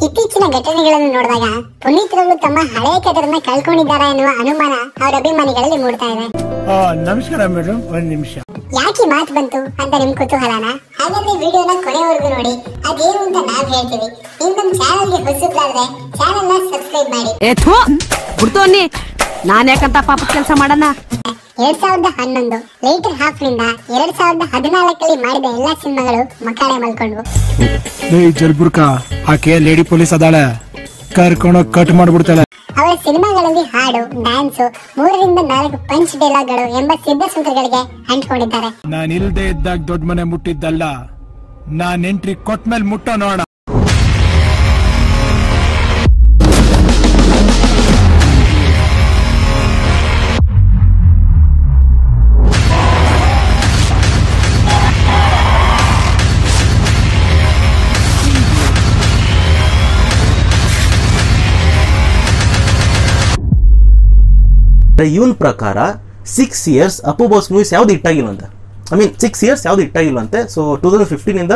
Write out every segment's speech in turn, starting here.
ಇತ್ತೀಚಿನ ಘಟನೆಗಳನ್ನು ನೋಡಿದಾಗ ಪುನೀತ್ ರವರು ತಮ್ಮ ಹಳೆಯ ಕಥೆಯನ್ನ ಕಳ್ಕೊಂಡಿದ್ದಾರೆ ಎನ್ನುವ ಅನುಮಾನ ಅವರ ಅಭಿಮಾನಿಗಳಲ್ಲಿ ಮೂಡ್ತಾ ಇದೆ. ನಮಸ್ಕಾರ ಮೇಡಮ್, ಒಂದ್ ನಿಮಿಷ. ಯಾಕೆ ಮಾತು ಬಂತು ಅಂತ ನಿಮ್ ಕುತೂಹಲನ? ಹಾಗಾದ್ರೆ ವಿಡಿಯೋನ ಕೊನೆವರೆಗೂ ನೋಡಿ, ಅದೇನು ಅಂತ ನಾವ್ ಹೇಳ್ತೀವಿ. ನೀವು ನಮ್ಮ ಚಾನಲ್ಗೆ ಹೊಸಬ್ರಾದ್ರೆ ಚಾನಲ್ ನ ಸಬ್ಸ್ಕ್ರೈಬ್ ಮಾಡಿ. ನಾನ್ ಯಾಕಂತ ಪಾಪ ಕೆಲಸ ಮಾಡಣ. 2011 ಲೇಟರ್ ಹಾಫ್ ನಿಂದ 2014 ಮಾಡಿದ ಎಲ್ಲಾ ಸಿನಿಮಾಗಳು ಮಕ್ಕಳೇ ಮಲ್ಕೊಂಡ್ವು. ಜಲ್ಬುರ್ಕ ಆಕೆ ಲೇಡಿ ಪೊಲೀಸ್ ಅದಾಳೆ, ಕರ್ಕೊಂಡೋಗಿ ಕಟ್ ಮಾಡ್ಬಿಡ್ತಾಳೆ. ಅವರ ಸಿನಿಮಾಗಳಲ್ಲಿ ಹಾಡು, ಡ್ಯಾನ್ಸ್, 3 ರಿಂದ 4 ಪಂಚ್ ಡೈಲಾಗ್ಗಳು ಎಂಬ ಸಿದ್ಧಸೂತ್ರಗಳಿಗೆ ಅಂಟ್ಕೊಂಡಿದ್ದಾರೆ. ನಾನ್ ಇಲ್ದೆ ಇದ್ದಾಗ ದೊಡ್ಡ ಮನೆ ಮುಟ್ಟಿದ್ದಲ್ಲ, ನಾನ್ ಎಂಟ್ರಿ ಕೊಟ್ಮೇಲೆ ಮುಟ್ಟೋ ನೋಡ. ಇವನ್ ಪ್ರಕಾರ 6 years ಅಪ್ಪು ಬಾಸ್ ಮೂವೀಸ್ ಯಾವ್ದು ಇಟ್ಟಾಗಿಲ್ವಂತೆ. 6 years ಯಾವ್ದು ಇಟ್ಟಾಗಿಲ್ವಂತೆ. ಸೊ 2015 ಇಂದ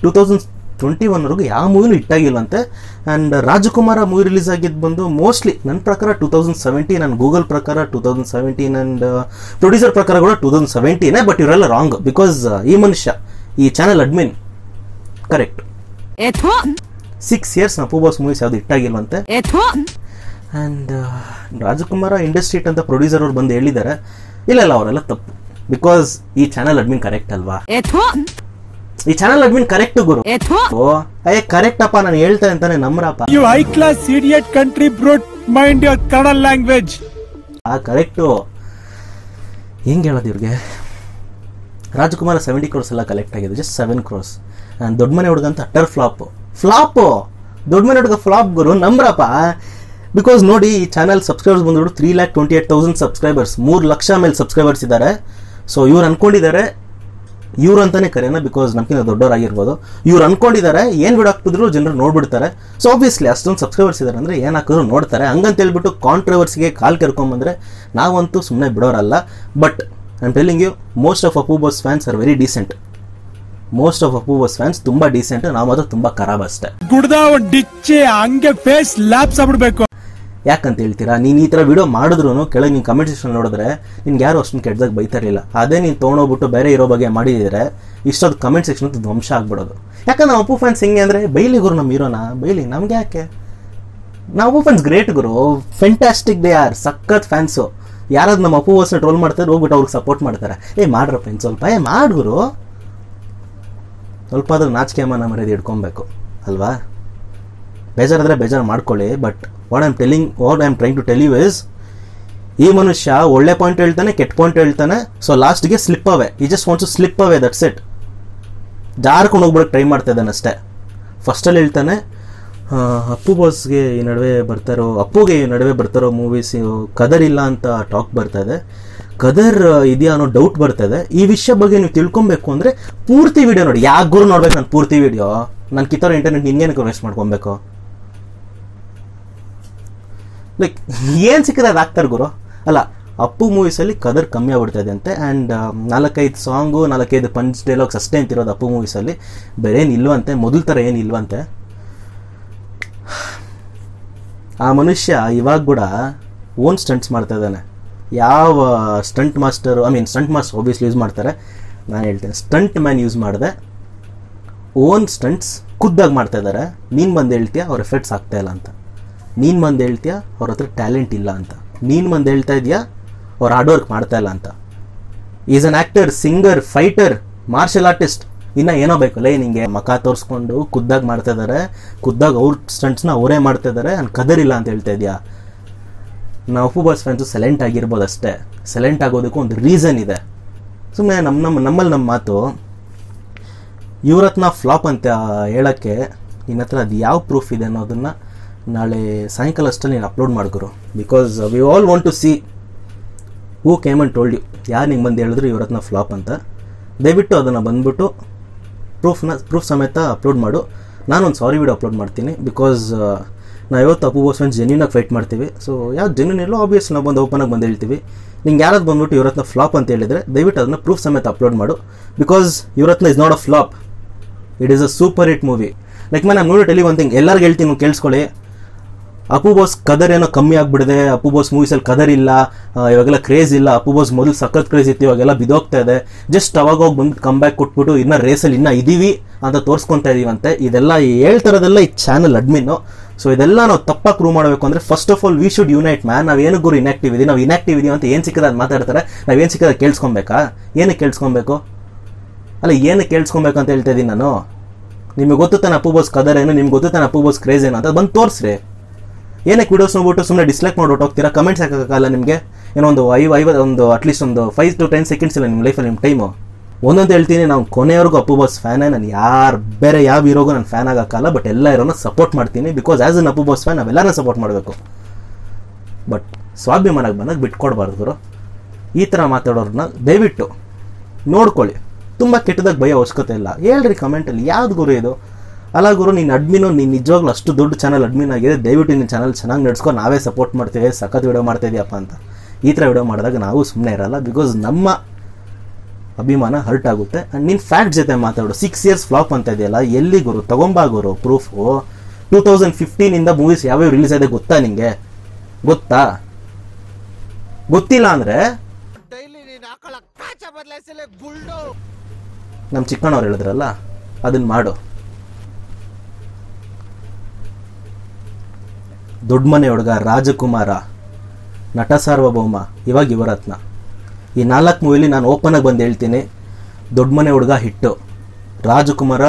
2021 ವರೆಗೂ ಯಾವ ಮೂವಿನೂ ಇಟ್ಟಾಗಿಲ್ವಂತೆ. ಆ್ಯಂಡ್ ರಾಜಕುಮಾರ ಮೂವಿ ರಿಲೀಸ್ ಆಗಿದ್ದು ಬಂದು ಮೋಸ್ಟ್ಲಿ ನನ್ನ ಪ್ರಕಾರ 2017, ನನ್ನ ಗೂಗಲ್ ಪ್ರಕಾರ 2017, ಆ್ಯಂಡ್ ಪ್ರೊಡ್ಯೂಸರ್ ಪ್ರಕಾರ ಕೂಡ 2017. ಬಟ್ ಇವರೆಲ್ಲ ರಾಂಗ್, ಬಿಕಾಸ್ ಈ ಮನುಷ್ಯ, ಈ channel admin correct. 6 years Appu boss movies ಯಾವ್ದು ಇಟ್ಟಾಗಿಲ್ವಂತೆ. ಆ್ಯಂಡ್ ರಾಜಕುಮಾರ ಇಂಡಸ್ಟ್ರಿ ಅಂತ ಪ್ರೊಡ್ಯೂಸರ್ ಅವ್ರು ಬಂದು ಹೇಳಿದ್ದಾರೆ. ಇಲ್ಲ ಅವರೆಲ್ಲ ತಪ್ಪು, ಬಿಕಾಸ್ ಈ ಚಾನಲ್ ಅಡ್ಮಿನ್ ಕರೆಕ್ಟ್ ಅಲ್ವಾ? ಈ ಚಾನಲ್ ಅಡ್ಮಿನ್ ಕರೆಕ್ಟ್ ಗುರು. ಕರೆಕ್ಟ್ ಅಪ್ಪ, ನಾನು ಹೇಳ್ತಾ ಅಂತಾನೆ ನಮ್ರಪ್ಪ. You high class idiot country brute mind your Kannada language. Correct. ಹೆಂಗೆ ಹೇಳೋದು ಇವ್ರಿಗೆ? ರಾಜಕುಮಾರ 70 crores ಎಲ್ಲ ಕಲೆಕ್ಟ್ ಆಗಿದೆ, just 7 crores. And Dodda Mane ಹುಡುಗ ಅಂತ ಅಟರ್ ಫ್ಲಾಪು. ದೊಡ್ಡ ಮನೆ ಹುಡುಗ ಫ್ಲಾಪ್ ಗುರು, ನಮ್ರಪ್ಪ. ಬಿಕಾಸ್ ನೋಡಿ, ಈ ಚಾನಲ್ ಸಬ್ಸ್ಕ್ರೈಬರ್ಸ್ ಬಂದ್ಬಿಟ್ಟು 3,28,000 ಸಬ್ಸ್ಕ್ರೈಬರ್ಸ್, 3 ಲಕ್ಷ ಮೇಲೆ ಸಬ್ಸ್ಕ್ರೈಬರ್ಸ್ ಇದ್ದಾರೆ. ಸೊ ಇವ್ರು ಅನ್ಕೊಂಡಿದ್ದಾರೆ, ಇವ್ರು ಅಂತಾನೆ ಕರೆಯೋಣ, ಬಿಕಾಸ್ ನಮ್ಗಿಂತ ದೊಡ್ಡವರಾಗಿರ್ಬೋದು. ಇವ್ರು ಅನ್ಕೊಂಡಿದ್ದಾರೆ ಏನು ವಿಡಿಯೋ ಹಾಕ್ತಿದ್ರು ಜನರು ನೋಡ್ಬಿಡ್ತಾರೆ. ಸೊ ಆಬ್ವಿಯಸ್ಲಿ ಅಷ್ಟೊಂದು ಸಬ್ಸ್ಕ್ರೈಬರ್ಸ್ ಇದ್ದಾರೆ ಅಂದರೆ ಏನು ಹಾಕಿದ್ರು ನೋಡ್ತಾರೆ. ಹಂಗಂತ ಹೇಳ್ಬಿಟ್ಟು ಕಾಂಟ್ರವರ್ಸಿಗೆ ಕಾಲ್ ಕೆರ್ಕೊಂಬಂದ್ರೆ ನಾವಂತೂ ಸುಮ್ಮನೆ ಬಿಡೋರಲ್ಲ. But I am telling you, most of Appu boss fans are very decent. Most of Appu boss fans ತುಂಬಾ ಡೀಸೆಂಟ್. ನಾವು ಮಾತ್ರ ತುಂಬಾ ಖರಾಬ್ ಅಷ್ಟೇ. ಗುಡ್ದ ಡಿಚ್ಚೆ ಹಂಗೆ ಫೇಸ್ ಲ್ಯಾಪ್ಸ್ ಆಗ್ಬಿಡ್ಬೇಕು. ಯಾಕಂತ ಹೇಳ್ತೀರಾ? ನೀನು ಈ ಥರ ವಿಡಿಯೋ ಮಾಡಿದ್ರು ಕೆಳಗೆ ನೀನು ಕಮೆಂಟ್ ಸೆಕ್ಷನ್ ನೋಡಿದ್ರೆ ನಿನ್ಗೆ ಯಾರು ಅಷ್ಟೊಂದು ಕೆಟ್ಟದಾಗ ಬೈತಾ ಇರಲಿಲ್ಲ. ಅದೇ ನೀನು ತೊಗೊಂಡೋಗ್ಬಿಟ್ಟು ಬೇರೆ ಇರೋ ಬಗ್ಗೆ ಮಾಡಿದರೆ ಇಷ್ಟೊಂದು ಕಮೆಂಟ್ ಸೆಕ್ಷನ್ ಧ್ವಂಸ ಆಗ್ಬಿಡೋದು. ಯಾಕಂದ್ರೆ ನಾವು ಅಪ್ಪು ಫ್ಯಾನ್ಸ್ ಹೆಂಗೆ ಅಂದರೆ, ಬೈಲಿ ಗುರು ನಮ್ಮ ಹೀರೋನ, ಬೈಲಿ, ನಮ್ಗೆ ಯಾಕೆ? ನಾವು Appu fans great Guru, fantastic. They are ಸಖತ್ ಫ್ಯಾನ್ಸು. ಯಾರಾದ್ರು ನಮ್ಮ ಅಪ್ಪು ಬಾಸ್ನ ಟ್ರೋಲ್ ಮಾಡ್ತಾರೆ, ಹೋಗ್ಬಿಟ್ಟು ಅವ್ರಿಗೆ ಸಪೋರ್ಟ್ ಮಾಡ್ತಾರೆ. ಮಾಡ್ರಪ್ಪ ಇನ್ನು ಸ್ವಲ್ಪ, ಮಾಡಿ ಗುರು. ಸ್ವಲ್ಪ ಆದ್ರೂ ನಾಚಿಕೆ ಮಾನ ಮರ್ಯಾದೆ ಇಟ್ಕೊಬೇಕು ಅಲ್ವಾ? ಬೇಜಾರಾದರೆ ಬೇಜಾರು ಮಾಡ್ಕೊಳ್ಳಿ. But what I am trying to tell you is, ಈ ಮನುಷ್ಯ ಒಳ್ಳೆ ಪಾಯಿಂಟ್ ಹೇಳ್ತಾನೆ, ಕೆಟ್ಟ ಪಾಯಿಂಟ್ ಹೇಳ್ತಾನೆ. ಸೊ ಲಾಸ್ಟ್ಗೆ slip away, he just wants to slip away, that's it. ಜಾರ್ಕೊಂಡು ಹೋಗ್ಬಿಡಕ್ಕೆ ಟ್ರೈ ಮಾಡ್ತಾ ಇದ್ದಾನೆ ಅಷ್ಟೇ. ಫಸ್ಟಲ್ಲಿ ಹೇಳ್ತಾನೆ ಅಪ್ಪುಗೆ ಈ ನಡುವೆ ಬರ್ತಾರೋ ಮೂವೀಸ್ ಕದರ್ ಇಲ್ಲ ಅಂತ ಟಾಕ್ ಬರ್ತಾ ಇದೆ. ಕದರ್ ಇದೆಯಾ ಅನ್ನೋ ಡೌಟ್ ಬರ್ತಾ ಇದೆ. ಈ ವಿಷಯ ಬಗ್ಗೆ ನೀವು ತಿಳ್ಕೊಬೇಕು ಅಂದರೆ ಪೂರ್ತಿ ವಿಡಿಯೋ ನೋಡಿ. ಯಾಕೆ ಗುರು ನೋಡ್ಬೇಕು ನಾನು ಪೂರ್ತಿ ವಿಡಿಯೋ? ನಾನು ಕಿತ್ತೋರ ಇಂಟರ್ನೆಟ್ ಇನ್ನೇನಕ್ಕೆ ವೇಸ್ಟ್ ಮಾಡ್ಕೊಬೇಕು? ಲೈಕ್ ಏನು ಸಿಕ್ಕಿದೆ ಅದು ಆಗ್ತಾರೆ ಗುರು. ಅಲ್ಲ, ಅಪ್ಪು ಮೂವೀಸಲ್ಲಿ ಕದರ್ ಕಮ್ಮಿ ಆಗ್ಬಿಡ್ತಾ ಇದೆ ಅಂತೆ. ಆ್ಯಂಡ್ 4-5 ಸಾಂಗು, 4-5 ಪಂಚ್ ಡೈಲಾಗ್ಸ್ ಅಷ್ಟೇ ಅಂತಿರೋದು ಅಪ್ಪು ಮೂವೀಸಲ್ಲಿ. ಬೇರೆ ಏನಿಲ್ವಂತೆ, ಮೊದಲ ಥರ ಏನಿಲ್ವಂತೆ. ಆ ಮನುಷ್ಯ ಇವಾಗ ಕೂಡ ಓನ್ ಸ್ಟಂಟ್ಸ್ ಮಾಡ್ತಾ ಇದ್ದಾನೆ. ಯಾವ ಸ್ಟಂಟ್ ಮಾಸ್ಟರ್ ಆಬ್ವಿಯಸ್ಲಿ ಯೂಸ್ ಮಾಡ್ತಾರೆ. ನಾನು ಹೇಳ್ತೇನೆ, ಸ್ಟಂಟ್ ಮ್ಯಾನ್ ಯೂಸ್ ಮಾಡಿದೆ, ಓನ್ ಸ್ಟಂಟ್ಸ್ ಖುದ್ದಾಗಿ ಮಾಡ್ತಾ ಇದ್ದಾರೆ. ನೀನು ಬಂದು ಹೇಳ್ತೀಯಾ ಅವ್ರ ಎಫೆಕ್ಟ್ಸ್ ಆಗ್ತಾ ಇಲ್ಲ ಅಂತ. ನೀನು ಬಂದು ಹೇಳ್ತೀಯಾ ಅವ್ರ ಹತ್ರ ಟ್ಯಾಲೆಂಟ್ ಇಲ್ಲ ಅಂತ. ನೀನು ಬಂದು ಹೇಳ್ತಾ ಇದೆಯಾ ಅವ್ರು ಹಾರ್ಡ್ ವರ್ಕ್ ಮಾಡ್ತಾ ಇಲ್ಲ ಅಂತ. Is an actor, singer, fighter, marshal artist. ಇನ್ನು ಏನೋ ಬೇಕಲ್ಲ ನಿಮಗೆ? ಮಖ ತೋರಿಸ್ಕೊಂಡು ಖುದ್ದಾಗಿ ಮಾಡ್ತಾ ಇದ್ದಾರೆ, ಖುದ್ದಾಗಿ ಅವ್ರ ಸ್ಟಂಟ್ಸ್ನ ಅವರೇ ಮಾಡ್ತಾ ಇದ್ದಾರೆ. ನಾನು ಕದರಿಲ್ಲ ಅಂತ ಹೇಳ್ತಾ ಇದೆಯಾ? ನಾವು ಅಪ್ಪು ಬಾಸ್ ಫ್ಯಾನ್ಸು ಸೈಲೆಂಟ್ ಆಗಿರ್ಬೋದು ಅಷ್ಟೇ. ಸೈಲೆಂಟ್ ಆಗೋದಕ್ಕೂ ಒಂದು ರೀಸನ್ ಇದೆ. ಸುಮ್ಮನೆ ನಮ್ಮಲ್ಲಿ ನಮ್ಮ ಮಾತು ಇವ್ರ ಹತ್ರ ಫ್ಲಾಪ್ ಅಂತ ಹೇಳೋಕ್ಕೆ ನಿನ್ನ ಹತ್ರ ಅದು ಯಾವ ಪ್ರೂಫ್ ಇದೆ ಅನ್ನೋದನ್ನು ನಾಳೆ ಸಾಯಂಕಾಲ ಅಷ್ಟಲ್ಲಿ ನೀನು ಅಪ್ಲೋಡ್ ಮಾಡಿದ್ರು. Because we all want to see who came and told you. ಯಾರು ನಿಂಗೆ ಬಂದು ಹೇಳಿದ್ರು ಇವ್ರ ಹತ್ರ ಫ್ಲಾಪ್ ಅಂತ. ದಯವಿಟ್ಟು ಅದನ್ನು ಬಂದುಬಿಟ್ಟು ಪ್ರೂಫ್ ಸಮೇತ ಅಪ್ಲೋಡ್ ಮಾಡು. ನಾನೊಂದು ಸಾರಿ ವಿಡಿಯೋ ಅಪ್ಲೋಡ್ ಮಾಡ್ತೀನಿ. ಬಿಕಾಸ್ ನಾವು ಯಾವತ್ತು ಅಪ್ಪು ಬಾಸ್ ಫ್ಯಾನ್ಸ್ ಜೆನ್ಯೂನಾಗಿ ಫೈಟ್ ಮಾಡ್ತೀವಿ. ಸೊ ಯಾವ್ದು ಜೆನ್ಯೂನ್ ಇಲ್ಲೋ ಆಬ್ವಿಯಸ್ ನಾವು ಬಂದು ಓಪನಾಗಿ ಬಂದು ಹೇಳ್ತೀವಿ. ನಿಂಗೆ ಯಾರಾದ್ರು ಬಂದ್ಬಿಟ್ಟು ಇವ್ರ ಹತ್ರ ಫ್ಲಾಪ್ ಅಂತ ಹೇಳಿದರೆ ದಯವಿಟ್ಟು ಅದನ್ನು ಪ್ರೂಫ್ ಸಮೇತ ಅಪ್ಲೋಡ್ ಮಾಡು. ಬಿಕಾಸ್ ಇವ್ರ ಹತ್ರ is not a flop, it is a super hit movie. Like ನಾನು ನೋಡಿ ಟೆಲಿ ಒನ್ ಥಿಂಗ್, ಎಲ್ಲರಿಗೂ ಹೇಳ್ತೀನಿ ಕೇಳಿಸ್ಕೊಳ್ಳಿ. ಅಪ್ಪು ಬಾಸ್ ಕದರ್ ಏನೋ ಕಮ್ಮಿ ಆಗ್ಬಿಡಿದೆ, ಅಪ್ಪು ಬಾಸ್ ಮೂವೀಸಲ್ಲಿ ಕದರ್ ಇಲ್ಲ, ಇವಾಗೆಲ್ಲ ಕ್ರೇಜ್ ಇಲ್ಲ, ಅಪ್ಪು ಬಾಸ್ ಮೊದಲು ಸಖತ್ ಕ್ರೇಜ್ ಇತ್ತು, ಇವಾಗೆಲ್ಲ ಬಿದೋಗ್ತಾ ಇದೆ. ಜಸ್ಟ್ ಅವಾಗ ಹೋಗಿ ಬಂದು ಕಮ್ ಬ್ಯಾಕ್ ಕೊಟ್ಬಿಟ್ಟು ಇನ್ನೂ ರೇಸಲ್ಲಿ ಇನ್ನೂ ಇದೀವಿ ಅಂತ ತೋರಿಸ್ಕೊತಾ ಇದೀವಂತೆ. ಇದೆಲ್ಲ ಹೇಳ್ತಾರದೆಲ್ಲ ಈ ಚಾನಲ್ ಅಡ್ಮಿನ್ನು. ಸೊ ಇದೆಲ್ಲ ನಾವು ತಪ್ಪಾಗಿ ಪ್ರೂವ್ ಮಾಡಬೇಕು ಅಂದರೆ first of all we should unite man. ನಾವು ಏನಕ್ಕೆ ಗುರು ಇನ್ಯಾಕ್ಟಿವ್ ಇದೀವಿ, ನಾವು ಇನ್ಯಾಕ್ಟಿವ್ ಇದೀವಿ ಅಂತ ಏನು ಸಿಕ್ಕದ ಅದು ಮಾತಾಡ್ತಾರೆ. ನಾವೇನು ಸಿಕ್ಕದ ಕೇಳಿಸ್ಕೊಬೇಕಾ? ಏನಕ್ಕೆ ಕೇಳಿಸ್ಕೊಬೇಕು? ಅಲ್ಲ, ಏನಕ್ಕೆ ಕೇಳಿಸ್ಕೊಬೇಕು ಅಂತ ಹೇಳ್ತಾ ಇದ್ದೀನಿ ನಾನು. ನಿಮಗೆ ಗೊತ್ತಾನೆ ಅಪ್ಪು ಬಾಸ್ ಕದರ್ ಏನು, ನಿಮ್ಗೆ ಗೊತ್ತಾನೆ ಅಪ್ಪು ಬಾಸ್ ಕ್ರೇಜ್ ಏನು ಅಂತ ಬಂದು ತೋರಿಸ್ರಿ. ಏನಕ್ಕೆ ವಿಡಿಯೋಸ್ ನೋಡ್ಬಿಟ್ಟು ಸುಮ್ಮನೆ ಡಿಸ್ಲೈಕ್ ಮಾಡ್ಬಿಟ್ಟು ಹೋಗ್ತೀರಾ? ಕಮೆಂಟ್ಸ್ ಹಾಕೋಕ್ಕಾಗಲ್ಲ ನಿಮಗೆ? ಏನೋ ಒಂದು ಅಟ್ಲೀಸ್ಟ್ ಒಂದು 5 to 10 seconds ಇಲ್ಲ ನಿಮ್ಮ ಲೈಫಲ್ಲಿ ನಿಮ್ಮ ಟೈಮು. ಒಂದೊಂದು ಹೇಳ್ತೀನಿ, ನಾವು ಕೊನೆಯವರೆಗೂ ಅಪ್ಪು ಬಾಸ್ ಫ್ಯಾನೇ. ನಾನು ಬೇರೆ ಯಾವ ಹೀರೋಗೂ ನಾನು ಫ್ಯಾನ್ ಆಗೋಕ್ಕಲ್ಲ, ಬಟ್ ಎಲ್ಲ ಹೀರೋನ ಸಪೋರ್ಟ್ ಮಾಡ್ತೀನಿ. Because as an Appu boss fan ನಾವೆಲ್ಲರೂ ಸಪೋರ್ಟ್ ಮಾಡಬೇಕು. ಬಟ್ ಸ್ವಾಭಿಮಾನಕ್ಕೆ ಬಂದಾಗ ಬಿಟ್ಕೊಡ್ಬಾರ್ದು ಗುರು. ಈ ಥರ ಮಾತಾಡೋರನ್ನ ದಯವಿಟ್ಟು ನೋಡ್ಕೊಳ್ಳಿ. ತುಂಬ ಕೆಟ್ಟದಾಗ ಭಯ ಅವಶ್ಯಕತೆ ಇಲ್ಲ. ಹೇಳ್ರಿ ಕಮೆಂಟಲ್ಲಿ, ಯಾವ್ದು ಗುರು ಇದು? ಅಲ್ಲ ಗುರು, ನೀನು ಅಡ್ಮಿನು, ನೀನು ನಿಜವಾಗ್ಲೂ ಅಷ್ಟು ದೊಡ್ಡ ಚಾನಲ್ ಅಡ್ಮಿನ್ ಆಗಿದೆ, ದಯವಿಟ್ಟು ನಿನ್ನ ಚಾನಲ್ ಚೆನ್ನಾಗಿ ನಡೆಸ್ಕೊ, ನಾವೇ ಸಪೋರ್ಟ್ ಮಾಡ್ತೀವಿ, ಸಖತ್ ವಿಡಿಯೋ ಮಾಡ್ತಾ ಇದೆಯಪ್ಪ ಅಂತ. ಈ ಥರ ವಿಡಿಯೋ ಮಾಡಿದಾಗ ನಾವು ಸುಮ್ಮನೆ ಇರಲ್ಲ. ಬಿಕಾಸ್ ನಮ್ಮ ಅಭಿಮಾನ ಹರ್ಟ್ ಆಗುತ್ತೆ. ಆ್ಯಂಡ್ ನಿನ್ನ ಫ್ಯಾಕ್ಟ್ ಜೊತೆ ಮಾತಾಡು. 6 years ಫ್ಲಾಪ್ ಅಂತ ಇದೆಯಲ್ಲ, ಎಲ್ಲಿ ಗುರು? ತಗೊಂಬಾ ಗುರು ಪ್ರೂಫು. 2015 ಮೂವೀಸ್ ಯಾವ್ಯಾವ ರಿಲೀಸ್ ಆಗಿದೆ ಗೊತ್ತಾ ನಿಂಗೆ? ಗೊತ್ತಾ? ಗೊತ್ತಿಲ್ಲ ಅಂದರೆ ನಮ್ಮ ಚಿಕ್ಕಣ್ಣವ್ರು ಹೇಳಿದ್ರಲ್ಲ, ಅದನ್ನ ಮಾಡು. ದೊಡ್ಡ ಮನೆ ಹುಡುಗ, ರಾಜಕುಮಾರ, ನಟ ಸಾರ್ವಭೌಮ, ಇವಾಗ ಯುವರತ್ನ, ಈ 4 ಮೂವಿಲಿ ನಾನು ಓಪನ್ ಆಗಿ ಬಂದು ಹೇಳ್ತೀನಿ, ದೊಡ್ಡ Mane Huduga hit, Rajakumara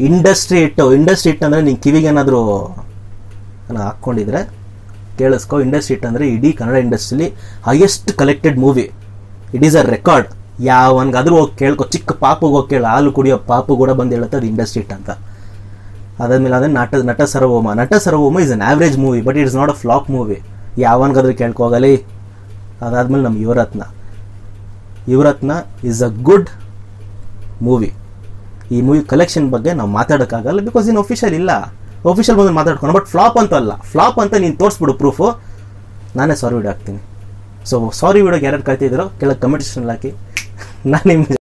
industry hit. Industry hit ಅಂದರೆ ನಿಂಗೆ ಕಿವಿಗೇನಾದರೂ ಹಾಕ್ಕೊಂಡಿದ್ರೆ ಕೇಳಿಸ್ಕೊ. ಇಂಡಸ್ಟ್ರಿ ಹಿಟ್ ಅಂದರೆ ಇಡೀ ಕನ್ನಡ ಇಂಡಸ್ಟ್ರಿಲಿ highest collected movie. It is a record. ಯಾವನ್ಗಾದ್ರೂ ಹೋಗಿ ಕೇಳ್ಕೊ, ಚಿಕ್ಕ ಪಾಪುಗೆ ಹೋಗಿ ಕೇಳಿ, ಹಾಲು ಕುಡಿಯೋ ಪಾಪು ಕೂಡ ಬಂದು ಹೇಳುತ್ತೆ ಅದು ಇಂಡಸ್ಟ್ರಿ ಹಿಟ್ ಅಂತ. ಅದಾದ್ಮೇಲೆ ಅದೇ ನಟ Saarvabhowma. Nata Saarvabhowma is an average movie, but it is not a flop movie. ಯಾವನ್ಗಾದ್ರೂ ಕೇಳ್ಕೋಗಲಿ. ಅದಾದ್ಮೇಲೆ ನಮ್ಮ Yuvarathnaa is a good movie. ಈ ಮೂವಿ ಕಲೆಕ್ಷನ್ ಬಗ್ಗೆ ನಾವು ಮಾತಾಡೋಕ್ಕಾಗಲ್ಲ, ಬಿಕಾಸ್ ಇನ್ನು ಒಫಿಷಿಯಲ್ ಇಲ್ಲ. ಒಫಿಷಿಯಲ್ ಬಂದು ಮಾತಾಡ್ಕೊಂಡು, ಬಟ್ ಫ್ಲಾಪ್ ಅಂತ ಅಲ್ಲ. ಫ್ಲಾಪ್ ಅಂತ ನೀನು ತೋರಿಸ್ಬಿಡು ಪ್ರೂಫು, ನಾನೇ ಸಾರಿ ವಿಡಿಯೋ ಹಾಕ್ತೀನಿ. ಸೊ ಸಾರಿ ವಿಡಿಯೋಗೆ ಯಾರ್ಯಾರು ಕಾಯ್ತಿದ್ದೀರೋ ಕೆಳಗೆ ಕಮೆಂಟ್ ಸೆಕ್ಷನ್ ಹಾಕಿ. ನಾನು ನಿಮ್ಮ